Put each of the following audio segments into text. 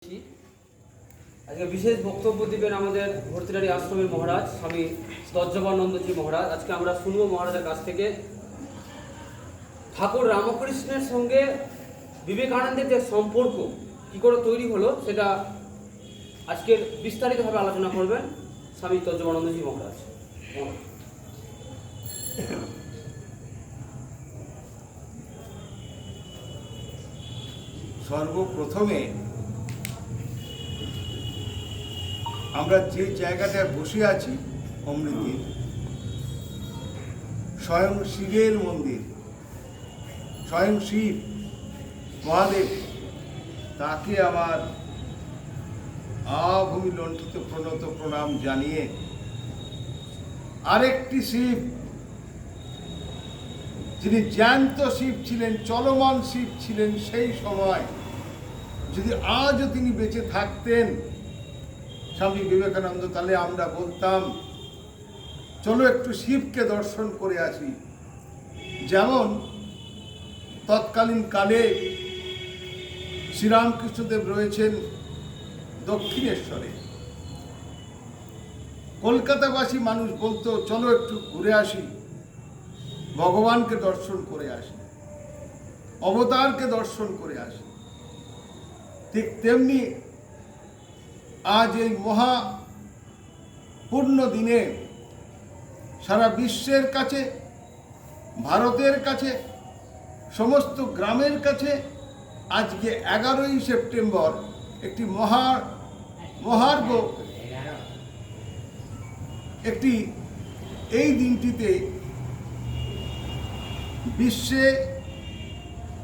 আজকে বিশেষ বক্তব্য দিবেন আমাদের ভর্তিরারি আশ্রমের মহারাজ স্বামী তজ্জবানন্দজি মহারাজ। আজকে আমরা শুনবো মহারাজের কাছ থেকে ঠাকুর রামকৃষ্ণের সঙ্গে বিবেকানন্দের যে সম্পর্ক কী করে তৈরি হলো সেটা আজকে বিস্তারিতভাবে আলোচনা করবেন স্বামী তজ্জবানন্দজি মহারাজ। সর্বপ্রথমে আমরা যে জায়গাটায় বসে আছি অমৃতির, স্বয়ং শিবের মন্দির, স্বয়ং শিব মহাদেব, তাকে আমার আভূমি লণ্ঠিত প্রণত প্রণাম জানিয়ে আরেকটি শিব, যিনি জ্যান্ত শিব ছিলেন, চলমান শিব ছিলেন সেই সময়, যদি আজও তিনি বেঁচে থাকতেন স্বামী বিবেকানন্দ, তাহলে আমরা বলতাম চলো একটু শিবকে দর্শন করে আসি। যেমন তৎকালীন কালে শ্রীরামকৃষ্ণদেব রয়েছেন দক্ষিণেশ্বরে, কলকাতাবাসী মানুষ বলতো চলো একটু ঘুরে আসি, ভগবানকে দর্শন করে আসি, অবতারকে দর্শন করে আসি। ঠিক তেমনি আজ এই মহা পূর্ণ দিনে সারা বিশ্বের কাছে, ভারতের কাছে, সমস্ত গ্রামের কাছে আজকে 11ই সেপ্টেম্বর একটি মহার্ঘ একটি, এই দিনটিতে বিশ্বে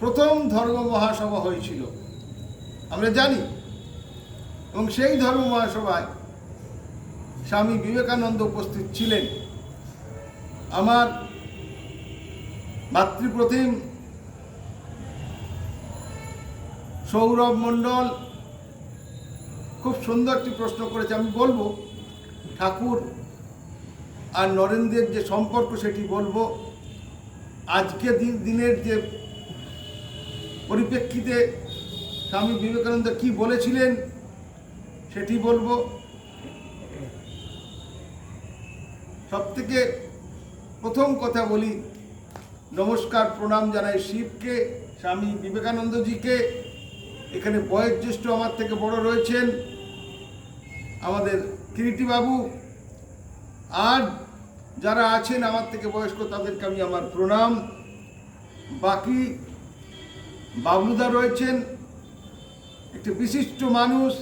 প্রথম ধর্ম মহাসভা হয়েছিল আমরা জানি, এবং সেই ধর্ম মহাসভায় স্বামী বিবেকানন্দ উপস্থিত ছিলেন। আমার মাতৃপ্রতিম সৌরভ মণ্ডল খুব সুন্দর একটি প্রশ্ন করেছে, আমি বলবো ঠাকুর আর নরেন্দ্রের যে সম্পর্ক সেটি বলবো, আজকে দিনের যে পরিপ্রেক্ষিতে স্বামী বিবেকানন্দ কি বলেছিলেন সেটি বলবো। সবথেকে প্রথম কথা বলি, নমস্কার প্রণাম জানাই শিবকে, স্বামী বিবেকানন্দজিকে। এখানে বয়োজ্যেষ্ঠ আমার থেকে বড় রয়েছেন আমাদের কিরিটিবাবু, আর যারা আছেন আমার থেকে বয়স্ক তাদেরকে আমি আমার প্রণাম। বাকি বাবলুদা রয়েছেন, একটি বিশিষ্ট মানুষ,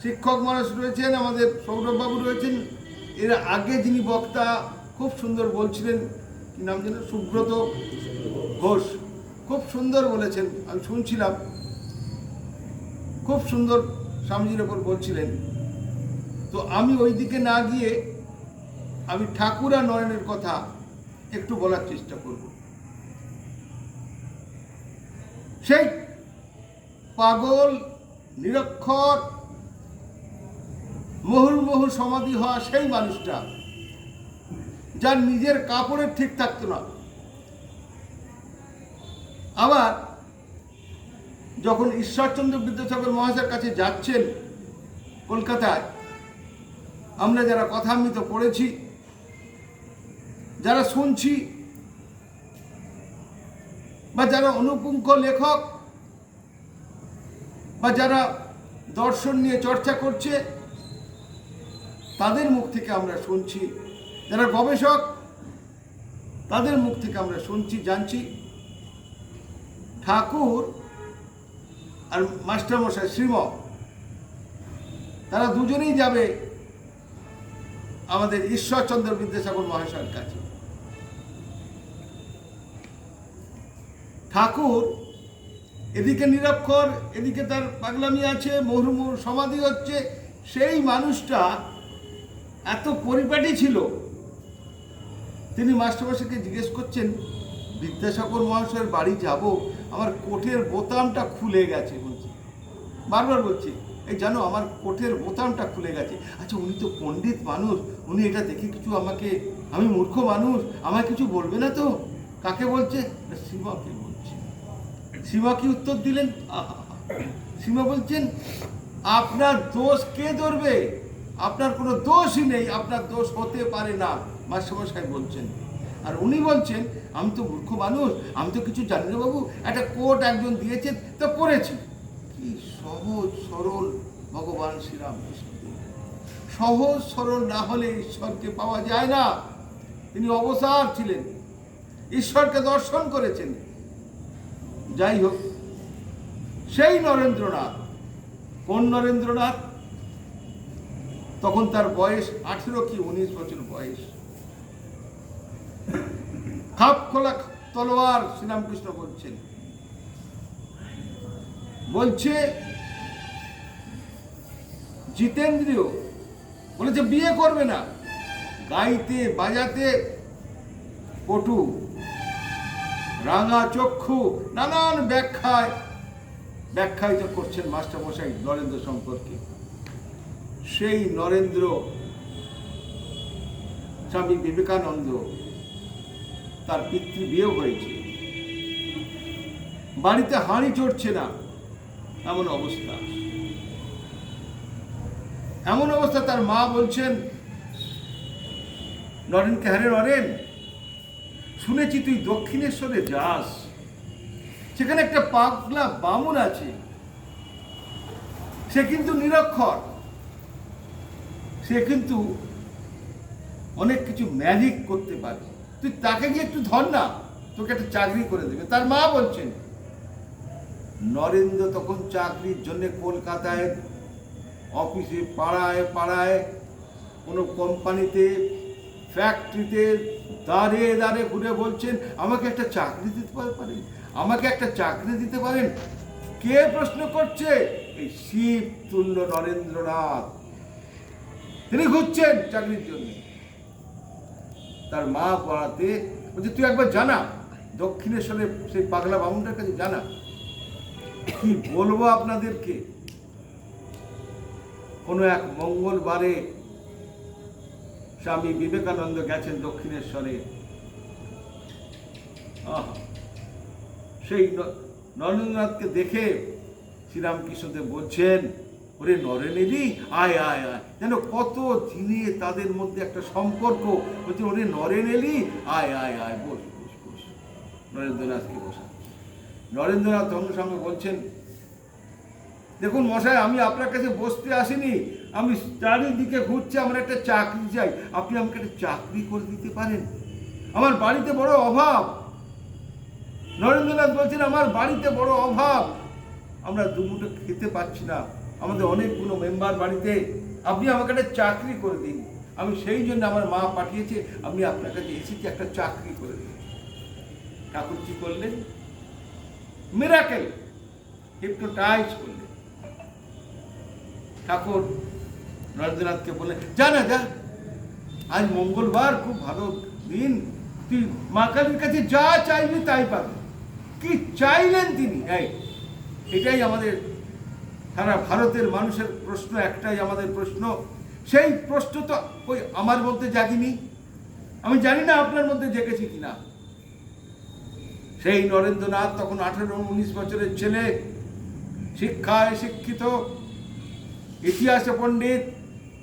শিক্ষক মানুষ রয়েছেন, আমাদের সৌরভবাবু রয়েছেন। এর আগে যিনি বক্তা খুব সুন্দর বলছিলেন, কি নাম যেন, সুব্রত ঘোষ, খুব সুন্দর বলেছেন, আমি শুনছিলাম, খুব সুন্দর স্বামীজির ওপর বলছিলেন। তো আমি ওই দিকে না গিয়ে আমি ঠাকুর আর নয়নের কথা একটু বলার চেষ্টা করব। সেই পাগল, নিরক্ষর, মুহুর্মুহু সমাধি হওয়া সেই মানুষটা, যার নিজের কাপড়ের ঠিক থাকতো না। আবার যখন ঈশ্বরচন্দ্র বিদ্যাসাগর মহাশয়ের কাছে যাচ্ছেন কলকাতায়, আমরা যারা কথামৃত পড়েছি, যারা শুনছি, বা যারা অনুপুঙ্খ লেখক, বা যারা দর্শন নিয়ে চর্চা করছে, তাদের মুখ থেকে আমরা শুনছি, যারা গবেষক তাদের মুখ থেকে আমরা শুনছি, জানছি ঠাকুর আর মাস্টারমশাই শ্রীম, তারা দুজনেই যাবে আমাদের ঈশ্বরচন্দ্র বিদ্যাসাগর মহাশয়ের কাছে। ঠাকুর এদিকে নিরক্ষর, এদিকে তার পাগলামি আছে, মুহুর্মুহু সমাধি হচ্ছে। সেই মানুষটা এত পরিপাটি ছিল, তিনি মাস্টারমশাইকে জিজ্ঞেস করছেন, বিদ্যাসাগর মহাশয়ের বাড়ি যাব, আমার কোটের বোতামটা খুলে গেছে, বলছি, বারবার বলছি, এই জানো আমার কোটের বোতামটা খুলে গেছে। আচ্ছা, উনি তো পণ্ডিত মানুষ, উনি এটা দেখে কিছু আমাকে, আমি মূর্খ মানুষ, আমায় কিছু বলবে না তো? কাকে বলছে? সীমাকে বলছে। সীমা কি উত্তর দিলেন? সীমা বলছেন, আপনার দোষ কে ধরবে? আপনার কোনো দোষই নেই, আপনার দোষ হতে পারে না, মাস্টারমশাই বলছেন। আর উনি বলছেন, আমি তো মূর্খ মানুষ, আমি তো কিছু জানি না বাবু, একটা কোট একজন দিয়েছে তো পড়েছি। কি সহজ সরল ভগবান শ্রীরামকৃষ্ণ! সহজ সরল না হলে ঈশ্বরকে পাওয়া যায় না। তিনি অবসার ছিলেন, ঈশ্বরকে দর্শন করেছেন। যাই হোক, সেই নরেন্দ্রনাথ, কোন নরেন্দ্রনাথ? তখন তার বয়স 18 কি 19 বছর বয়স। খাপ খোলা তলোয়ার, শ্রীরামকৃষ্ণ বলছেন। বলছে জিতেন্দ্রীয়, বলেছে বিয়ে করবে না, গাইতে বাজাতে পটু, রাঙা চক্ষু, নানান ব্যাখ্যায়িত করছেন মাস্টারমশাই নরেন্দ্র সম্পর্কে। সেই নরেন্দ্র স্বামী বিবেকানন্দ, তার পিতৃ বিয়ে হয়েছে, বাড়িতে হাঁড়ি চড়ছে না, এমন অবস্থা। তার মা বলছেন নরেনকে, হ্যাঁ নরেন, শুনেছি তুই দক্ষিণেশ্বরে যাস, সেখানে একটা পাগলা বামুন আছে, সে কিন্তু নিরক্ষর, সে কিন্তু অনেক কিছু ম্যাজিক করতে পারে, তুই তাকে গিয়ে একটু ধর না, তোকে একটা চাকরি করে দেবে। তার মা বলছেন। নরেন্দ্র তখন চাকরির জন্য কলকাতায় অফিসে, পাড়ায় কোনো কোম্পানিতে, ফ্যাক্টরিতে দাঁড়ে ঘুরে বলছেন, আমাকে একটা চাকরি দিতে পারেন, আমাকে একটা চাকরি দিতে পারেন। কে প্রশ্ন করছে? এই শিব তুল্য নরেন্দ্রনাথ, তিনি ঘুরছেন চাকরির জন্য। তার মা পড়াতে বলছে, তুই একবার জানা দক্ষিণেশ্বরে সেই পাগলা বামুনটার কাছে জানা। কি বলবো আপনাদেরকে, কোনো এক মঙ্গলবারে স্বামী বিবেকানন্দ গেছেন দক্ষিণেশ্বরে। সেই নরেন্দ্রনাথকে দেখে শ্রীরামকৃষ্ণদেব বলছেন, ওরে নরেন এলি, আয় আয় আয়, যেন কত দিনে তাদের মধ্যে একটা সম্পর্ক। বলছে, ওরে নরেন এলি, আয় আয় আয়, বস বস বস। নরেন্দ্রনাথকে বসা। নরেন্দ্রনাথ সঙ্গে সঙ্গে বলছেন, দেখুন মশাই, আমি আপনার কাছে বসতে আসিনি, আমি চারিদিকে ঘুরছি, আমার একটা চাকরি চাই, আপনি আমাকে একটা চাকরি করে দিতে পারেন? আমার বাড়িতে বড় অভাব। নরেন্দ্রনাথ বলছেন, আমার বাড়িতে বড় অভাব, আমরা দুমুঠো খেতে পাচ্ছি না, আমাদের অনেকগুলো মেম্বার বাড়িতে, আপনি আমাকে একটা চাকরি করে দিন। আমি সেই জন্য আমার মা পাঠিয়েছে, আমি আপনার কাছে এসেছি, একটা চাকরি করে দিন। ঠাকুর কি করলেন? মিরাকেল, হিপনোটাইজ করলেন। ঠাকুর নরেন্দ্রনাথকে বললেন, যা না যা, আজ মঙ্গলবার, খুব ভালো দিন, তুই মা কালীর কাছে যা চাইবি তাই পাবি। কি চাইলেন তিনি? এটাই আমাদের সারা ভারতের মানুষের প্রশ্ন, একটাই আমাদের প্রশ্ন। সেই প্রশ্ন তো ওই আমার মধ্যে জাগিনি, আমি জানি না আপনার মধ্যে জেগেছি কিনা। সেই নরেন্দ্রনাথ তখন 18-19 বছরের ছেলে, শিক্ষায় শিক্ষিত, ইতিহাসে পণ্ডিত,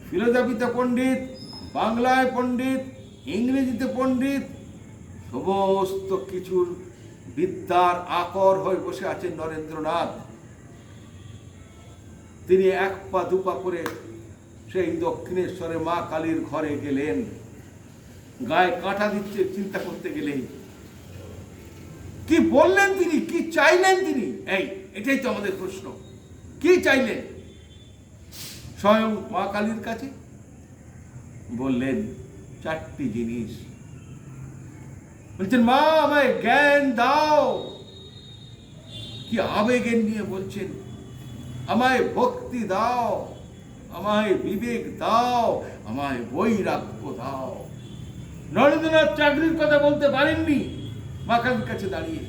ফিলোসফিতে পণ্ডিত, বাংলায় পণ্ডিত, ইংরেজিতে পণ্ডিত, সমস্ত কিছুর বিদ্যার আকর হয়ে বসে আছেন নরেন্দ্রনাথ। তিনি এক পা দুপা করে সেই দক্ষিণেশ্বরে মা কালীর ঘরে গেলেন। গায়ে কাঁটা দিচ্ছে চিন্তা করতে গেলেই। কি বললেন তিনি? কি চাইলেন তিনি? এটাই তো আমাদের প্রশ্ন। কি চাইলেন স্বয়ং মা কালীর কাছে? বললেন 4টি জিনিস। বলছেন, মা আমায় জ্ঞান দাও। কি আবেগের নিয়ে বলছেন, আমায় ভক্তি দাও, আমায় বিবেক দাও, আমায় বৈরাগ্য দাও। নরেন্দ্রনাথ চাকরির কথা বলতে পারেননি মা কালীর কাছে দাঁড়িয়ে,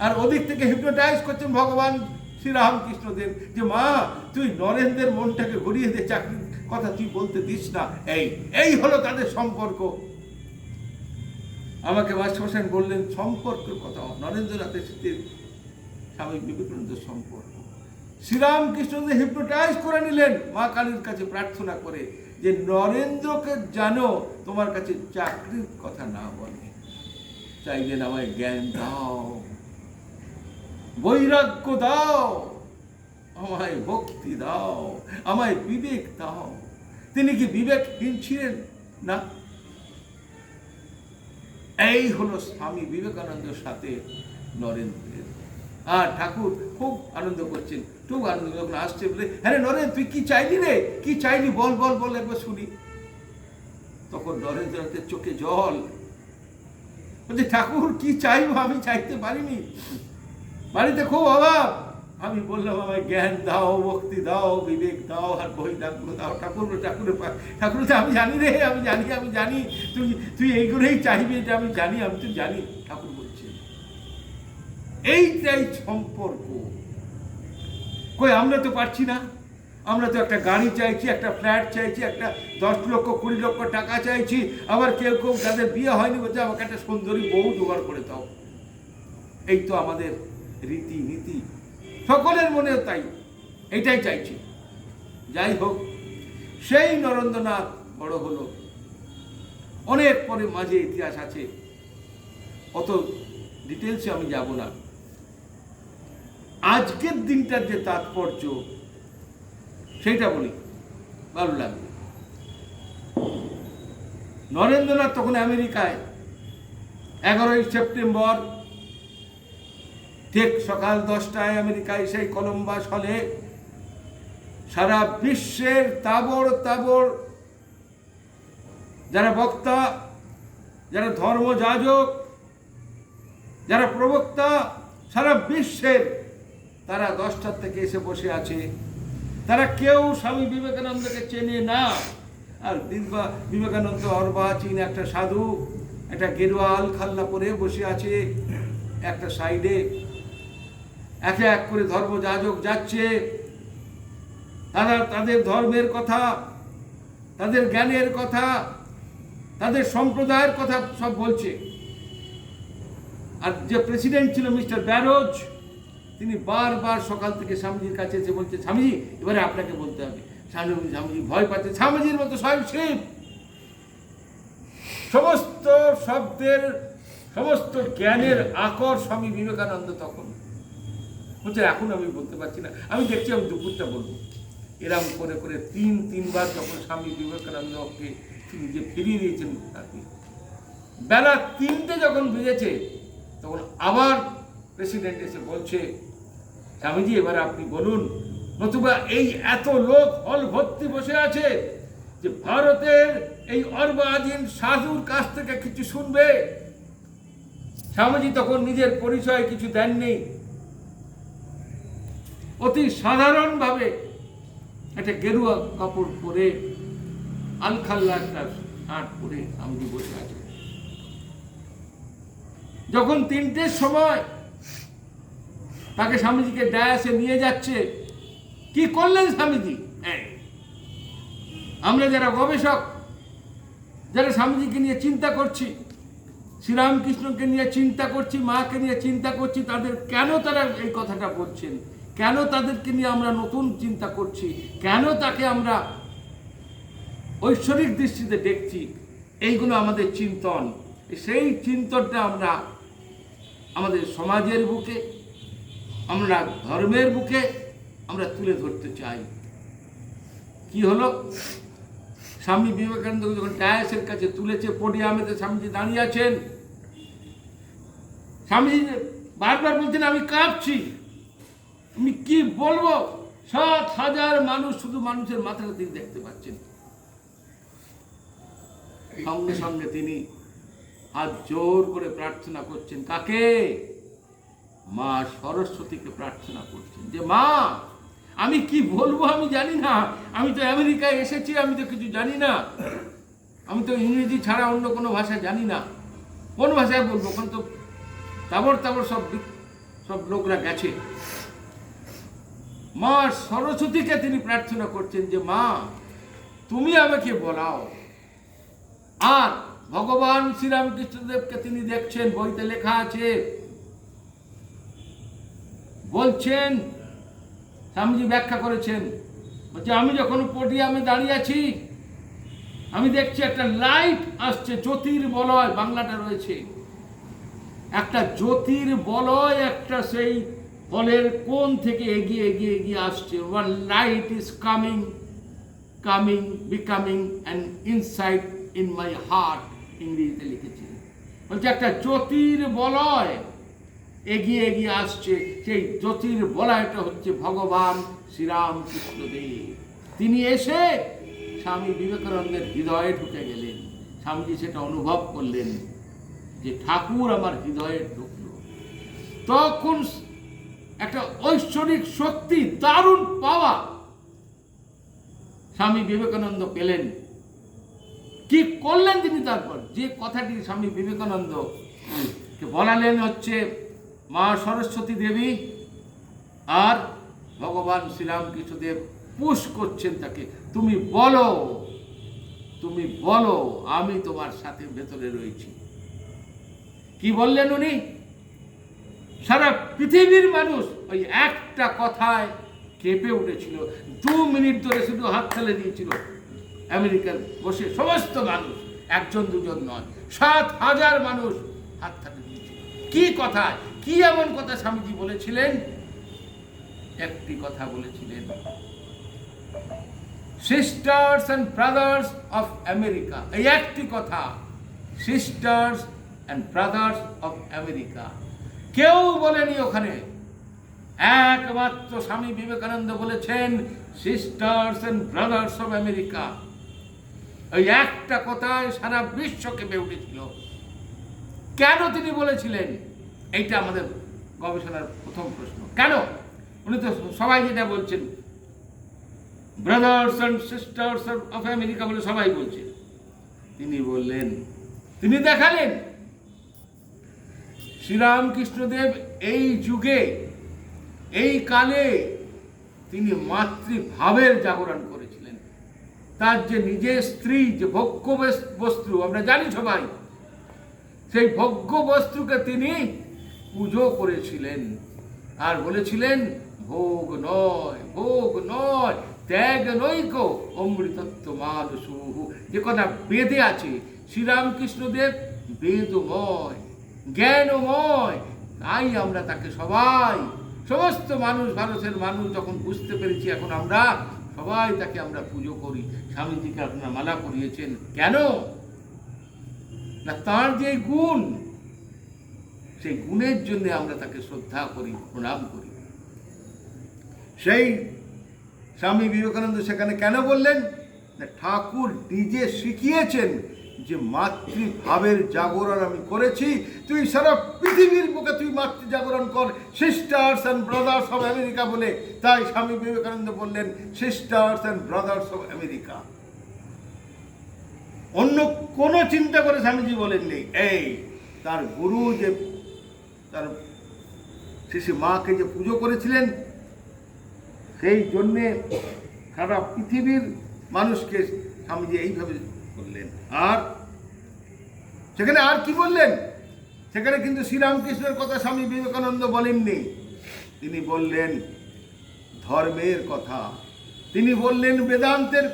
আর ওদিক থেকে হিপনোটাইজ করছেন ভগবান শ্রীরামকৃষ্ণদেব, যে মা তুই নরেন্দ্রের মনটাকে ঘুরিয়ে দে, চাকরির কথা তুই বলতে দিস না। এই হলো তাদের সম্পর্ক। আমাকে মাস্টারমশাই বললেন সম্পর্কের কথা, নরেন্দ্রনাথের সাথে স্বামী বিবেকানন্দের সম্পর্ক। শ্রীরামকৃষ্ণদেব হিপনোটাইজ করে নিলেন মা কালীর কাছে প্রার্থনা করে যে নরেন্দ্রকে জানো তোমার কাছে চাকরির কথা না বলে, চাইলেন আমায় জ্ঞান দাও, বৈরাগ্য দাও, আমায় ভক্তি দাও, আমায় বিবেক দাও। তিনি কি বিবেকহীন ছিলেন না? এই হলো স্বামী বিবেকানন্দের সাথে নরেন্দ্রের। আর ঠাকুর খুব আনন্দ করছেন, খুব আনন্দ যখন আসছে বলে, হ্যাঁ রে নরেন্দ্র তুই কি চাইলি রে, কি চাইলি বল বল বল একবার শুনি। তখন নরেন্দ্রের চোখে জল, বলছে ঠাকুর কি চাইবো, আমি চাইতে পারিনি, বাড়িতে খুব অভাব, আমি বললাম আমায় জ্ঞান দাও, ভক্তি দাও, বিবেক দাও, আর বৈরাগ্য দাও। ঠাকুর ঠাকুরের ঠাকুর আমি জানি রে, আমি জানি তুই তুই এইগুলোই চাইবি, এটা আমি জানি, আমি তো জানি। ঠাকুর বলছে এইটাই সম্পর্ক। কই আমরা তো পারছি না, আমরা তো একটা গাড়ি চাইছি, একটা ফ্ল্যাট চাইছি, একটা 10 লক্ষ 20 লক্ষ টাকা চাইছি, আবার কেউ কেউ যাদের বিয়ে হয়নি বলছে আমাকে একটা সুন্দরী বউ জোগাড় করে দাও। এই তো আমাদের রীতি নীতি, সকলের মনে তাই, এটাই চাইছি। যাই হোক, সেই নরেন্দ্রনাথ বড় হলো, অনেক পরে মাঝে ইতিহাস আছে, অত ডিটেলসে আমি যাব না। আজকের দিনটার যে তাৎপর্য সেইটা বলি, ভালো লাগবে। নরেন্দ্রনাথ তখন আমেরিকায় 11ই সেপ্টেম্বর ঠিক সকাল 10টায় আমেরিকায় সেই কলম্বাস হলে সারা বিশ্বের তাবড় তাবড় যারা বক্তা, যারা ধর্মযাজক, যারা প্রবক্তা, সারা বিশ্বের তারা 10টার থেকে এসে বসে আছে। তারা কেউ স্বামী বিবেকানন্দকে চেনে না। আর বিবেকানন্দ অর্বাচীন একটা সাধু, একটা গেরুয়া আলখাল্লা পরে বসে আছে একটা সাইডে। একে এক করে ধর্মযাজক যাচ্ছে, তারা তাদের ধর্মের কথা, তাদের জ্ঞানের কথা, তাদের সম্প্রদায়ের কথা সব বলছে। আর যে প্রেসিডেন্ট ছিল মিস্টার ব্যারোজ, তিনি বারবার সকাল থেকে স্বামীজির কাছে এসে বলছে, স্বামীজি এবারে আপনাকে বলতে হবে। স্বামীজি ভয় পাচ্ছে, স্বামীজির মতো স্বয়ং শিব, সমস্ত শব্দের, সমস্ত জ্ঞানের আকর স্বামী বিবেকানন্দ। তখন বলছে এখন আমি বলতে পারছি না, আমি দেখছি আমি দুপুরটা বলবো। এরম করে করে তিনবার যখন স্বামী বিবেকানন্দকে তিনি যে ফিরিয়ে দিয়েছেন, বেলা 3টে যখন বেজেছে, তখন আবার প্রেসিডেন্ট এসে বলছে, স্বামীজি এবার আপনি বলুন, নতুবা এই এত লোক হল ভর্তি বসে আছে যে ভারতের এই অর্বাধীন সাধুর কাছ থেকে কিছু শুনবে। স্বামীজি তখন নিজের পরিচয় কিছু দেননি, অতি সাধারণ ভাবে একটা গেরুয়া কাপড় পরে, আলখাল্লা একটা শার্ট পরে স্বামীজি বসে আছে। যখন 3টের সময় তাকে স্বামীজিকে ডায়াসে নিয়ে যাচ্ছে, কি করলেন স্বামীজি? আমরা যারা গবেষক, যারা স্বামীজিকে নিয়ে চিন্তা করছি, শ্রীরামকৃষ্ণকে নিয়ে চিন্তা করছি, মাকে নিয়ে চিন্তা করছি, তাদের কেন তারা এই কথাটা বলছেন, কেন তাদেরকে নিয়ে আমরা নতুন চিন্তা করছি, কেন তাকে আমরা ঐশ্বরিক দৃষ্টিতে দেখছি, এইগুলো আমাদের চিন্তন। সেই চিন্তনটা আমরা আমাদের সমাজের বুকে, আমরা ধর্মের বুকে আমরা তুলে ধরতে চাই। কি হলো, স্বামী বিবেকানন্দ যখন ডায়াসের কাছে তুলেছে, পোডিয়ামেতে স্বামীজি দাঁড়িয়ে আছেন, স্বামীজি বারবার বলছেন আমি কাঁপছি, আমি কি বলবো। 7,000 মানুষ, শুধু মানুষের মাথাটা তিনি দেখতে পাচ্ছেন। সঙ্গে সঙ্গে তিনি হাত জোর করে প্রার্থনা করছেন। কাকে? মা সরস্বতীকে প্রার্থনা করছেন যে মা আমি কি বলবো আমি জানি না, আমি তো আমেরিকায় এসেছি, আমি তো কিছু জানি না, আমি তো ইংরেজি ছাড়া অন্য কোনো ভাষা জানি না, কোন ভাষায় বলবো? ওখানে তো তাবড় তাবড় সব লোকরা গেছে। মা সরস্বতীকে তিনি প্রার্থনা করছেন যে মা তুমি আমাকে বলাও। আর ভগবান শ্রীরামকৃষ্ণদেবকে তিনি দেখছেন, বইতে লেখা আছে, বলছেন স্বামীজি ব্যাখ্যা করেছেন, বলছে আমি যখন পোডিয়ামে দাঁড়িয়ে আছি, আমি দেখছি একটা লাইট আসছে, জ্যোতির্বলয় বাংলাটা রয়েছে, একটা জ্যোতির্বলয় একটা সেই হলের কোণ থেকে এগিয়ে এগিয়ে এগিয়ে আসছে। One light is coming coming becoming and inside in my heart, ইংরেজিতে লিখেছে। বলছে একটা জ্যোতির্বলয় এগিয়ে এগিয়ে আসছে, সেই জ্যোতির্বলয়টা হচ্ছে ভগবান শ্রীরামকৃষ্ণদেব। তিনি এসে স্বামী বিবেকানন্দের হৃদয়ে ঢুকে গেলেন। স্বামীজি সেটা অনুভব করলেন যে ঠাকুর আমার হৃদয়ে ঢুকল। তখন একটা ঐশ্বরিক শক্তি, দারুণ পাওয়া স্বামী বিবেকানন্দ পেলেন। কি করলেন তিনি? তারপর যে কথাটি স্বামী বিবেকানন্দ বলালেন হচ্ছে, মা সরস্বতী দেবী আর ভগবান শ্রীরামকৃষ্ণদেব পুশ করছেন তাকে, তুমি বলো, তুমি বলো, আমি তোমার সাথে ভেতরে রয়েছি। কি বললেন উনি? সারা পৃথিবীর মানুষ ওই একটা কথায় কেঁপে উঠেছিল। 2 মিনিট ধরে শুধু হাত ফেলে দিয়েছিল আমেরিকার বসে সমস্ত মানুষ, একজন দুজন নয়, 7,000 মানুষ হাত ফেলে দিয়েছিল। কি কথা, কি এমন কথা স্বামীজি বলেছিলেন? একটি কথা বলেছিলেন, sisters and brothers of America. এই একটি কথা, sisters and brothers of America. কেউ বলেনি ওখানে, একমাত্র স্বামী বিবেকানন্দ বলেছেন sisters and brothers of America. ওই একটা কথায় সারা বিশ্ব কেঁপে উঠেছিল। কেন তিনি বলেছিলেন? এইটা আমাদের গবেষণার প্রথম প্রশ্ন। কেন? উনি তো সবাই যেটা বলছেন, brothers and sisters of America বলে সবাই বলছে। তিনি বললেন, তিনি দেখালেন শ্রীরামকৃষ্ণদেব এই যুগে, এই কালে তিনি মাতৃভাবের জাগরণ করেছিলেন। তার যে নিজের স্ত্রী, যে ভোগ্য বস্তু আমরা জানি সবাই, সেই ভোগ্য বস্তুকে তিনি পুজো করেছিলেন আর বলেছিলেন ভোগ নয়, ভোগ নয়, ত্যাগ নৈক অমৃতত্ব মানসুহু। যে কথা বেদে আছে, শ্রীরামকৃষ্ণদেব বেদময়, জ্ঞানময়। তাই আমরা তাকে সবাই, সমস্ত মানুষ, ভারতের মানুষ যখন বুঝতে পেরেছি, এখন আমরা সবাই তাকে আমরা পুজো করি। স্বামীজিকে আপনারা মালা করিয়েছেন কেন? না, তার যে গুণ, সেই গুণের জন্য আমরা তাকে শ্রদ্ধা করি, প্রণাম করি। সেই স্বামী বিবেকানন্দ সেখানে কেন বললেন? না, ঠাকুর নিজে শিখিয়েছেন যে মাতৃভাবের জাগরণ আমি করেছি, তুই সারা পৃথিবীর বুকে তুই মাতৃ জাগরণ কর, sisters and brothers of America বলে। তাই স্বামী বিবেকানন্দ বললেন sisters and brothers of America. অন্য কোনো চিন্তা করে স্বামীজি বলেননি। এই তার গুরু যে তার শিশু মাকে যে পুজো করেছিলেন, সেই জন্যে সারা পৃথিবীর মানুষকে স্বামীজি এইভাবে বললেন। আর সেখানে আর কি বললেন? সেখানে কিন্তু শ্রীরামকৃষ্ণের কথা স্বামী বিবেকানন্দ বলেননি। তিনি বললেন ধর্মের কথা, তিনি বললেন বেদান্তের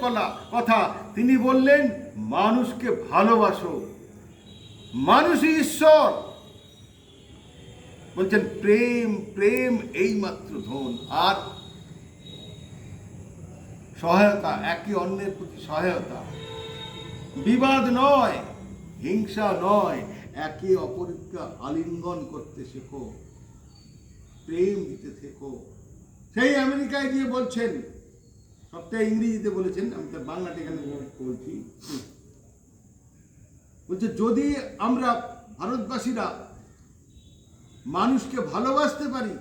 কথা, তিনি বললেন মানুষকে ভালোবাসো, মানুষই ঈশ্বর। বলছেন প্রেম, প্রেম এইমাত্র ধন। আর সহায়তা, একে অন্যের প্রতি সহায়তা, বিবাদ নয়, হিংসা নয়, একে অপরকে আলিঙ্গন করতে শেখো, প্রেম দিতে থেকো। সেই আমেরিকায় গিয়ে বলছেন, সবটা ইংরেজিতে বলেছেন, আমি তার বাংলাটা এখানে বলছি। বলছে যদি আমরা ভারতবাসীরা মানুষকে ভালোবাসতে পারি,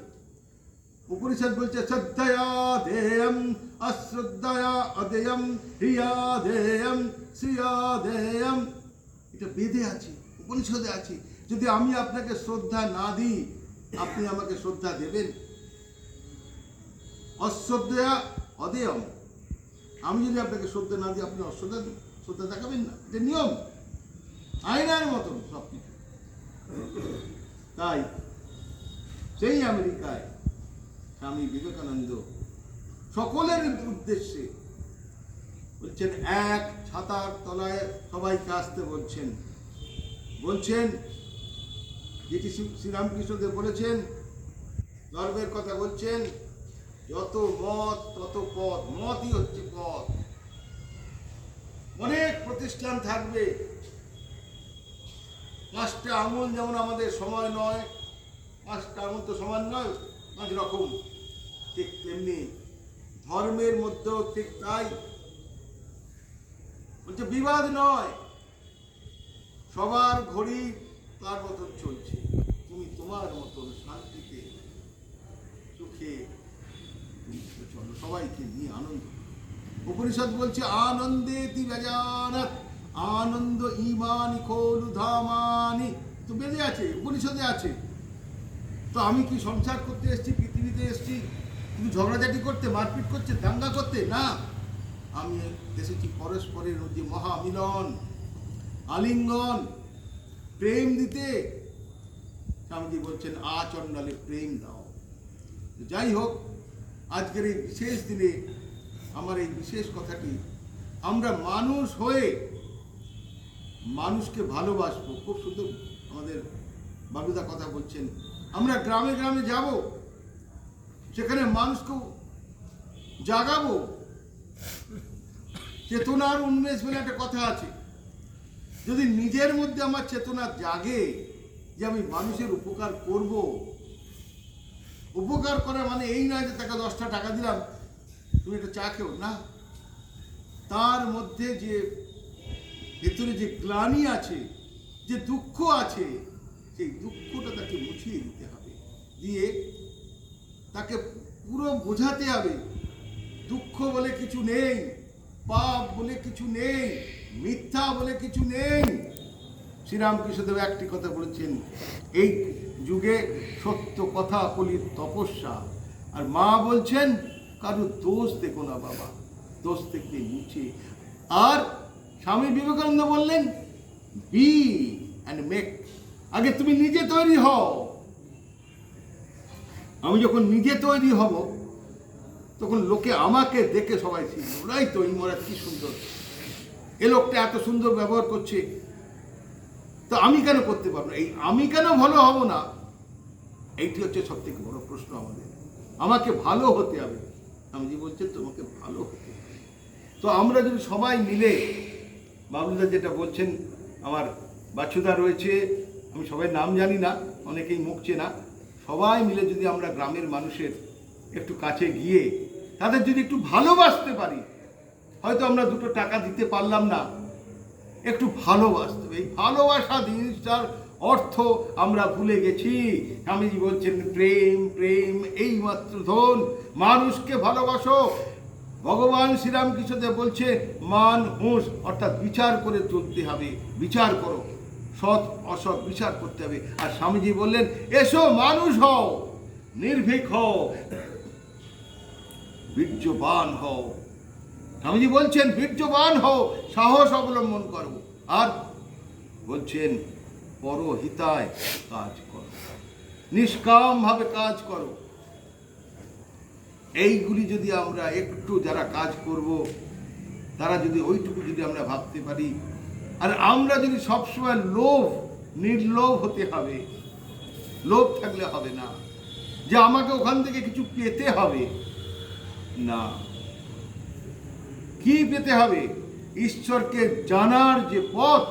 উপনিষদ বলছে শ্রদ্ধয়া ধেয়ম অশ্রদ্ধয়া অধেয়ম হিয়া ধেয়ম শ্রিয়া ধেয়ম। এটা বেদে আছে, উপনিষদে আছে। যদি আমি আপনাকে শ্রদ্ধা না দিই, আপনি আমাকে শ্রদ্ধা দেবেন? অশ্রদ্ধয়া অধেয়ম, আমি যদি আপনাকে শ্রদ্ধা না দিই, আপনি শ্রদ্ধা দেখাবেন না। এটা নিয়ম, আইনার মতন সব কিছু। তাই সেই আমেরিকায় স্বামী বিবেকানন্দ সকলের উদ্দেশ্যে বলছেন এক ছাতার তলায় সবাইকে আসতে বলছেন। বলছেন যেটি শ্রীরামকৃষ্ণদেব বলেছেন, ধর্মের কথা বলছেন, যত মত তত পথ, মতই হচ্ছে পথ। অনেক প্রতিষ্ঠান থাকবে, 5টা আঙুল যেমন আমাদের সময় নয়, 5টা আঙুল তো সমান নয়, 5 রকম, ঠিক তেমনি ধর্মের মধ্যেও ঠিক তাই। বলছে বিবাদ নয়, সবার ঘড়ি তার মতন চলছে, তুমি তোমার মতন শান্তিতে সুখে চলো, সবাইকে নিয়ে আনন্দ। উপনিষদ বলছে আনন্দে বেজানাত, আনন্দ ইমানি খোলু ধামানি, তো বেজে আছে, উপনিষদে আছে। তো আমি কি সংসার করতে এসেছি, পৃথিবীতে এসেছি কিন্তু ঝগড়াঝাটি করতে, মারপিট করতে, দাঙ্গা করতে? না, আমি এসেছি পরস্পরের মধ্যে মহামিলন, আলিঙ্গন, প্রেম দিতে। স্বামীজি বলছেন আচণ্ডালে প্রেম দাও। যাই হোক, আজকের এই বিশেষ দিনে আমার এই বিশেষ কথাটি, আমরা মানুষ হয়ে মানুষকে ভালোবাসবো। খুব সুন্দর আমাদের বাবুদা কথা বলছেন। আমরা গ্রামে গ্রামে যাব, সেখানে মানুষকে জাগাবো। চেতনার উন্মেষ বলে একটা কথা আছে। যদি নিজের মধ্যে আমার চেতনা জাগে যে আমি মানুষের উপকার করব, উপকার করা মানে এই নয় যে তাকে 10টা টাকা দিলাম তুমি একটা চা খেও, না। তার মধ্যে যে ভেতরে যে গ্লানি আছে, যে দুঃখ আছে, সেই দুঃখটা তাকে মুছিয়ে দিতে হবে, দিয়ে তাকে পুরো বোঝাতে হবে দুঃখ বলে কিছু নেই, পাপ বলে কিছু নেই, মিথ্যা বলে কিছু নেই। শ্রীরামকৃষ্ণদেব একটি কথা বলেছেন, এই যুগে সত্য কথা বলির তপস্যা। আর মা বলছেন কারো দোষ দেখো না বাবা, দোষ দেখতে মুছে। আর স্বামী বিবেকানন্দ বললেন বি অ্যান্ড মেক। আগে তুমি নিজে তৈরি হও। আমি যখন নিজে তৈরি হব তখন লোকে আমাকে দেখে সবাই শিখবে, ওরাই তো এই মরা কি সুন্দর, এ লোকটা এত সুন্দর ব্যবহার করছে, তো আমি কেন করতে পারবো না? এই আমি কেন ভালো হব না, এইটি হচ্ছে সব থেকে বড় প্রশ্ন আমাদের। আমাকে ভালো হতে হবে। স্বামীজি বলছেন তোমাকে ভালো হতে হবে। তো আমরা যদি সবাই মিলে, বাবুদা যেটা বলছেন, আমার বাচ্চুদা রয়েছে, আমি সবাই নাম জানি না, অনেকেই মুখ চেনা, সবাই মিলে যদি আমরা গ্রামের মানুষের একটু কাছে গিয়ে তাদের যদি একটু ভালোবাসতে পারি, হয়তো আমরা 2 টাকা দিতে পারলাম না, একটু ভালোবাসতে হবে। এই ভালোবাসা জিনিসটার অর্থ আমরা ভুলে গেছি। স্বামীজি বলছেন প্রেম প্রেম এই মাত্র ধন, মানুষকে ভালোবাসো। ভগবান শ্রীরামকৃষ্ণদেব বলছে মান হুঁশ, অর্থাৎ বিচার করে চলতে হবে, বিচার করো, সৎ অসৎ বিচার করতে হবে। আর স্বামীজি বললেন এসো মানুষ হও, নির্ভীক হও, বীর্যবান হও। স্বামীজি বলছেন বীর্যবান হও, সাহস অবলম্বন করো। আর বলছেন পরহিতায় কাজ করো, নিষ্কাম ভাবে কাজ করো। এইগুলি যদি আমরা একটু যারা কাজ করব, তারা যদি ওইটুকু যদি আমরা ভাবতে পারি, আর আমরা যদি সবসময় নির্লোভ হতে হবে, লোভ থাকলে হবে না যে আমাকে ওখান থেকে কিছু পেতে হবে, না। কি পেতে হবে? ঈশ্বরকে জানার যে পথ,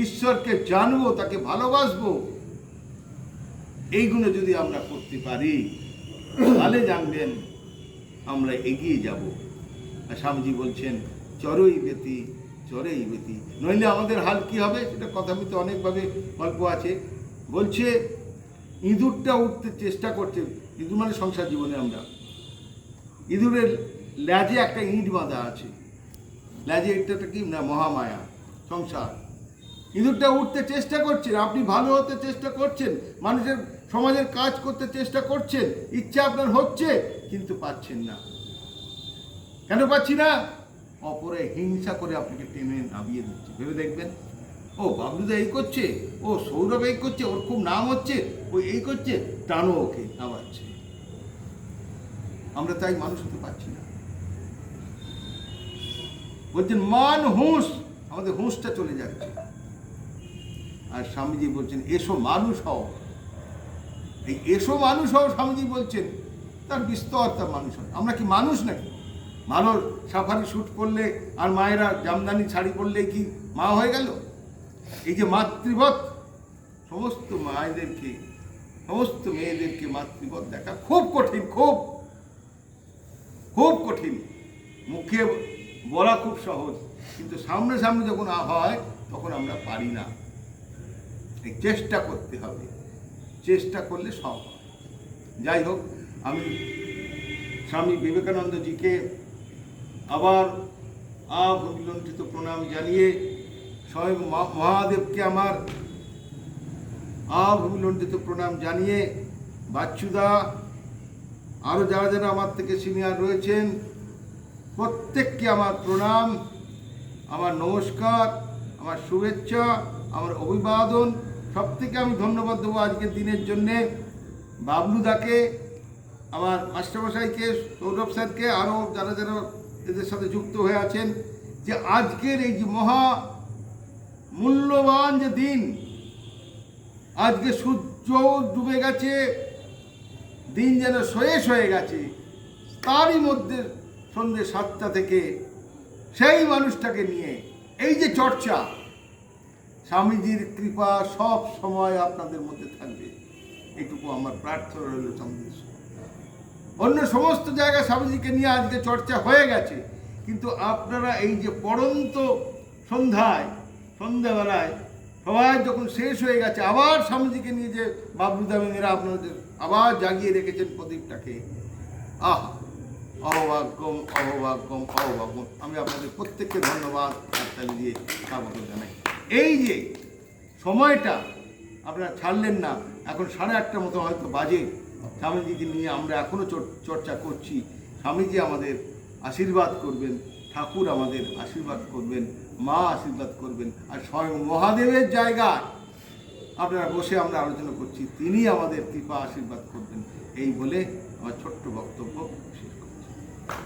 ঈশ্বরকে জানবো, তাকে ভালোবাসবো, এইগুলো যদি আমরা করতে পারি তাহলে জানবেন আমরা এগিয়ে যাব। আর স্বামীজি বলছেন চরই বেতি চরেই বেতি, নইলে আমাদের হাল কি হবে? সেটা কথামিতে অনেকভাবে গল্প আছে। বলছে ইঁদুরটা উঠতে চেষ্টা করছে, ইঁদুর মানে সংসার জীবনে আমরা, ইঁদুরের ল্যাজে একটা ইঁট বাঁধা আছে, ল্যাজে ইঁটটা কি না, মহামায়া, সংসার। ইঁদুরটা উঠতে চেষ্টা করছেন, আপনি ভালো হতে চেষ্টা করছেন, মানুষের সমাজের কাজ করতে চেষ্টা করছেন, ইচ্ছা আপনার হচ্ছে, কিন্তু পাচ্ছেন না। কেন পাচ্ছি না? অপরে হিংসা করে আপনাকে টেনে নামিয়ে দিচ্ছে। ভেবে দেখবেন, ও বাবলুদা এই করছে, ও সৌরভ এই করছে, ওর খুব নাম হচ্ছে, ও এই করছে, টানো ওকে নামাচ্ছে। আমরা তাই মানুষ হতে পারছি না। বলছেন মান হুঁশ, আমাদের হুঁশটা চলে যাচ্ছে। আর স্বামীজি বলছেন এসো মানুষ হও। এই এসো মানুষ হও স্বামীজি বলছেন, তার বিস্তর তার মানুষ হয়। আমরা কি মানুষ নাকি? মানুষ সাফারি শ্যুট করলে আর মায়েরা জামদানি শাড়ি পরলেই কি মা হয়ে গেল? এই যে মাতৃবৎ, সমস্ত মায়েদেরকে, সমস্ত মেয়েদেরকে মাতৃবৎ দেখা খুব কঠিন, খুব খুব কঠিন। মুখে বলা খুব সহজ, কিন্তু সামনে সামনে যখন হয় তখন আমরা পারি না। এই চেষ্টা করতে হবে, চেষ্টা করলে সব হয়। যাই হোক, আমি স্বামী বিবেকানন্দজিকে আবার অভিলণ্ঠিত প্রণাম জানিয়ে, স্বয়ং মহাদেবকে আমার অভিলণ্ঠিত প্রণাম জানিয়ে, বাচ্চুদা, আরও যারা যারা আমার থেকে সিনিয়র রয়েছেন প্রত্যেককে আমার প্রণাম, আমার নমস্কার, আমার শুভেচ্ছা, আমার অভিবাদন। সব থেকে আমি ধন্যবাদ দেবো আজকের দিনের জন্যে বাবলুদাকে, আমার মাস্টারমশাইকে, সৌরভ স্যারকে, আরও যারা যারা এদের সাথে যুক্ত হয়ে আছেন, যে আজকের এই যে মহা মূল্যবান যে দিন, আজকে সূর্য ডুবে গেছে, দিন যেন শেষ হয়ে গেছে, তারই মধ্যে সন্ধ্যে 7টা থেকে সেই মানুষটাকে নিয়ে এই যে চর্চা, স্বামীজির কৃপা সব সময় আপনাদের মধ্যে থাকবে, এটুকু আমার প্রার্থনা রইল স্বামীজির। অন্য সমস্ত জায়গায় স্বামীজিকে নিয়ে আজকে চর্চা হয়ে গেছে, কিন্তু আপনারা এই যে পড়ন্ত সন্ধ্যাবেলায় সবাই যখন শেষ হয়ে গেছে, আবার স্বামীজিকে নিয়ে যে বাবলুদামেরা আপনাদের আবার জাগিয়ে রেখেছেন প্রদীপটাকে, অহভাগ্যম অহভাগ্যম অহভাগ্যম। আমি আপনাদের প্রত্যেককে ধন্যবাদ হাততালি দিয়ে স্বাগত জানাই। এই যে সময়টা আপনারা ছাড়লেন না, এখন 8:30 মতো হয়তো বাজে, স্বামীজিকে নিয়ে আমরা এখনও চর্চা করছি। স্বামীজি আমাদের আশীর্বাদ করবেন, ঠাকুর আমাদের আশীর্বাদ করবেন, মা আশীর্বাদ করবেন, আর স্বয়ং মহাদেবের জায়গায় আপনারা বসে আমরা আলোচনা করছি, তিনি আমাদের কৃপা আশীর্বাদ করবেন। এই বলে আমার ছোট্ট বক্তব্য